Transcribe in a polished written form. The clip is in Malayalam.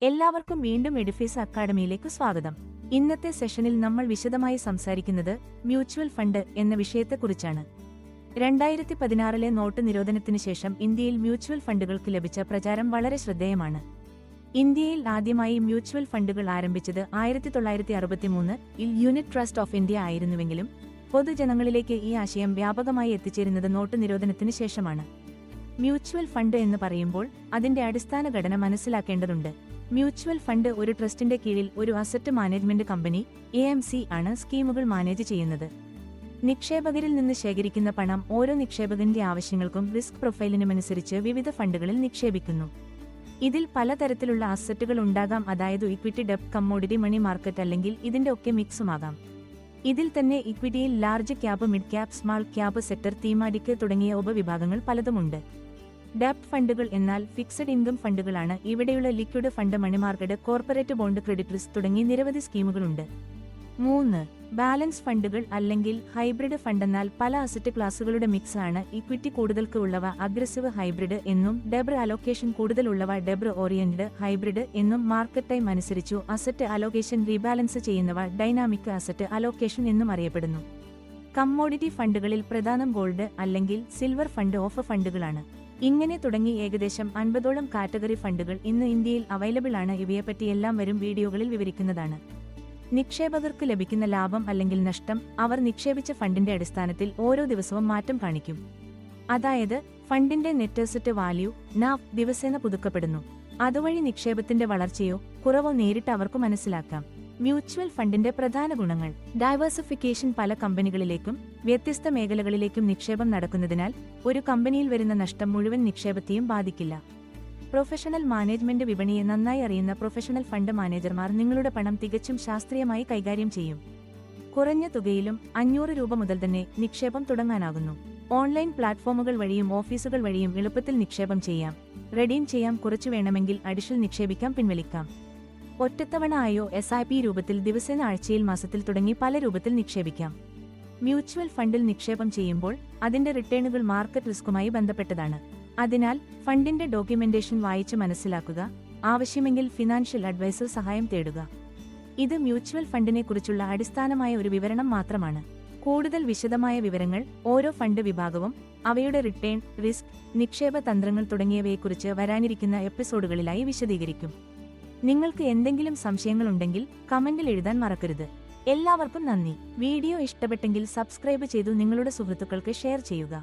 എല്ലാവർക്കും വീണ്ടും എഡിഫീസ് അക്കാഡമിയിലേക്ക് സ്വാഗതം. ഇന്നത്തെ സെഷനിൽ നമ്മൾ വിശദമായി സംസാരിക്കുന്നത് മ്യൂച്വൽ ഫണ്ട് എന്ന വിഷയത്തെക്കുറിച്ചാണ്. 2016 നോട്ട് നിരോധനത്തിന് ശേഷം ഇന്ത്യയിൽ മ്യൂച്വൽ ഫണ്ടുകൾക്ക് ലഭിച്ച പ്രചാരം വളരെ ശ്രദ്ധേയമാണ്. ഇന്ത്യയിൽ ആദ്യമായി മ്യൂച്വൽ ഫണ്ടുകൾ ആരംഭിച്ചത് 1963-ൽ യൂണിറ്റ് ട്രസ്റ്റ് ഓഫ് ഇന്ത്യ ആയിരുന്നുവെങ്കിലും പൊതുജനങ്ങളിലേക്ക് ഈ ആശയം വ്യാപകമായി എത്തിച്ചേരുന്നത് നോട്ട് നിരോധനത്തിന് ശേഷമാണ്. മ്യൂച്വൽ ഫണ്ട് എന്ന് പറയുമ്പോൾ അതിന്റെ അടിസ്ഥാന ഘടന മനസ്സിലാക്കേണ്ടതുണ്ട്. മ്യൂച്വൽ ഫണ്ട് ഒരു ട്രസ്റ്റിന്റെ കീഴിൽ ഒരു അസറ്റ് മാനേജ്മെന്റ് കമ്പനി (AMC) ആണ് സ്കീമുകൾ മാനേജ് ചെയ്യുന്നത്. നിക്ഷേപകരിൽ നിന്ന് ശേഖരിക്കുന്ന പണം ഓരോ നിക്ഷേപകന്റെ ആവശ്യങ്ങൾക്കും റിസ്ക് പ്രൊഫൈലിനുമനുസരിച്ച് വിവിധ ഫണ്ടുകളിൽ നിക്ഷേപിക്കുന്നു. ഇതിൽ പലതരത്തിലുള്ള അസറ്റുകൾ ഉണ്ടാകാം, അതായത് ഇക്വിറ്റി, ഡെബ്റ്റ്, കമ്മോഡിറ്റി, മണി മാർക്കറ്റ്, അല്ലെങ്കിൽ ഇതിന്റെ ഒക്കെ മിക്സുമാകാം. ഇതിൽ തന്നെ ഇക്വിറ്റിയിൽ large cap, mid cap, small cap, sector, thematic തുടങ്ങിയ ഉപവിഭാഗങ്ങൾ പലതുമുണ്ട്. ഡെബ്റ്റ് ഫണ്ടുകൾ എന്നാൽ ഫിക്സഡ് ഇൻകം ഫണ്ടുകളാണ്. ഇവിടെയുള്ള liquid fund, money market, corporate bond, credit risk തുടങ്ങി നിരവധി സ്കീമുകളുണ്ട്. 3. ബാലൻസ് ഫണ്ടുകൾ അല്ലെങ്കിൽ ഹൈബ്രിഡ് ഫണ്ട് എന്നാൽ പല അസറ്റ് ക്ലാസുകളുടെ മിക്സ് ആണ്. ഇക്വിറ്റി കൂടുതൽക്ക് ഉള്ളവ അഗ്രസീവ് ഹൈബ്രിഡ് എന്നും ഡെബ്റ്റ് അലോക്കേഷൻ കൂടുതലുള്ളവ ഡെബ്റ്റ് ഓറിയന്റഡ് ഹൈബ്രിഡ് എന്നും മാർക്കറ്റ് ടൈം അനുസരിച്ചു അസറ്റ് അലോക്കേഷൻ റീബാലൻസ് ചെയ്യുന്നവ ഡൈനാമിക് അസറ്റ് അലോക്കേഷൻ എന്നും അറിയപ്പെടുന്നു. കമ്മോഡിറ്റി ഫണ്ടുകളിൽ പ്രധാനം ഗോൾഡ് അല്ലെങ്കിൽ സിൽവർ ഫണ്ട് ഓഫ് ഫണ്ടുകളാണ്. ഇങ്ങനെ തുടങ്ങി ഏകദേശം 50ഓളം കാറ്റഗറി ഫണ്ടുകൾ ഇന്ന് ഇന്ത്യയിൽ അവൈലബിൾ ആണ്. ഇവയെപ്പറ്റി എല്ലാം വരും വീഡിയോകളിൽ വിവരിക്കുന്നതാണ്. നിക്ഷേപകർക്ക് ലഭിക്കുന്ന ലാഭം അല്ലെങ്കിൽ നഷ്ടം അവർ നിക്ഷേപിച്ച ഫണ്ടിന്റെ അടിസ്ഥാനത്തിൽ ഓരോ ദിവസവും മാറ്റം കാണിക്കും. അതായത് ഫണ്ടിന്റെ നെറ്റ് അസറ്റ് വാല്യൂ (NAV) ദിവസേന പുതുക്കപ്പെടുന്നു. അതുവഴി നിക്ഷേപത്തിന്റെ വളർച്ചയോ കുറവോ നേരിട്ട് അവർക്ക് മനസ്സിലാക്കാം. മ്യൂച്വൽ ഫണ്ടിന്റെ പ്രധാന ഗുണങ്ങൾ: ഡൈവേഴ്സിഫിക്കേഷൻ. പല കമ്പനികളിലേക്കും വ്യത്യസ്ത മേഖലകളിലേക്കും നിക്ഷേപം നടക്കുന്നതിനാൽ ഒരു കമ്പനിയിൽ വരുന്ന നഷ്ടം മുഴുവൻ നിക്ഷേപത്തെയും ബാധിക്കില്ല. Professional management. വിപണിയെ നന്നായി അറിയുന്ന പ്രൊഫഷണൽ ഫണ്ട് മാനേജർമാർ നിങ്ങളുടെ പണം തികച്ചും ശാസ്ത്രീയമായി കൈകാര്യം ചെയ്യും. കുറഞ്ഞ തുകയിലും 500 രൂപ മുതൽ തന്നെ നിക്ഷേപം തുടങ്ങാനാകുന്നു. ഓൺലൈൻ പ്ലാറ്റ്ഫോമുകൾ വഴിയും ഓഫീസുകൾ വഴിയും എളുപ്പത്തിൽ നിക്ഷേപം ചെയ്യാം. റെഡീം ചെയ്യാം. കുറച്ചു വേണമെങ്കിൽ അഡിഷണൽ നിക്ഷേപിക്കാം, പിൻവലിക്കാം. ഒറ്റത്തവണ ആയോ SIP രൂപത്തിൽ, ദിവസേന, ആഴ്ചയിൽ, മാസത്തിൽ തുടങ്ങി പല രൂപത്തിൽ നിക്ഷേപിക്കാം. മ്യൂച്വൽ ഫണ്ടിൽ നിക്ഷേപം ചെയ്യുമ്പോൾ അതിന്റെ റിട്ടേണുകൾ മാർക്കറ്റ് റിസ്കുമായി ബന്ധപ്പെട്ടതാണ്. അതിനാൽ ഫണ്ടിന്റെ ഡോക്യുമെന്റേഷൻ വായിച്ച് മനസ്സിലാക്കുക. ആവശ്യമെങ്കിൽ ഫിനാൻഷ്യൽ അഡ്വൈസർ സഹായം തേടുക. ഇത് മ്യൂച്വൽ ഫണ്ടിനെക്കുറിച്ചുള്ള അടിസ്ഥാനമായ ഒരു വിവരണം മാത്രമാണ്. കൂടുതൽ വിശദമായ വിവരങ്ങൾ ഓരോ ഫണ്ട് വിഭാഗവും അവയുടെ റിട്ടേൺ, റിസ്ക്, നിക്ഷേപ തന്ത്രങ്ങൾ തുടങ്ങിയവയെക്കുറിച്ച് വരാനിരിക്കുന്ന എപ്പിസോഡുകളിലായി വിശദീകരിക്കും. നിങ്ങൾക്ക് എന്തെങ്കിലും സംശയങ്ങളുണ്ടെങ്കിൽ കമന്റിൽ എഴുതാൻ മറക്കരുത്. എല്ലാവർക്കും നന്ദി. വീഡിയോ ഇഷ്ടപ്പെട്ടെങ്കിൽ സബ്സ്ക്രൈബ് ചെയ്തു നിങ്ങളുടെ സുഹൃത്തുക്കൾക്ക് ഷെയർ ചെയ്യുക.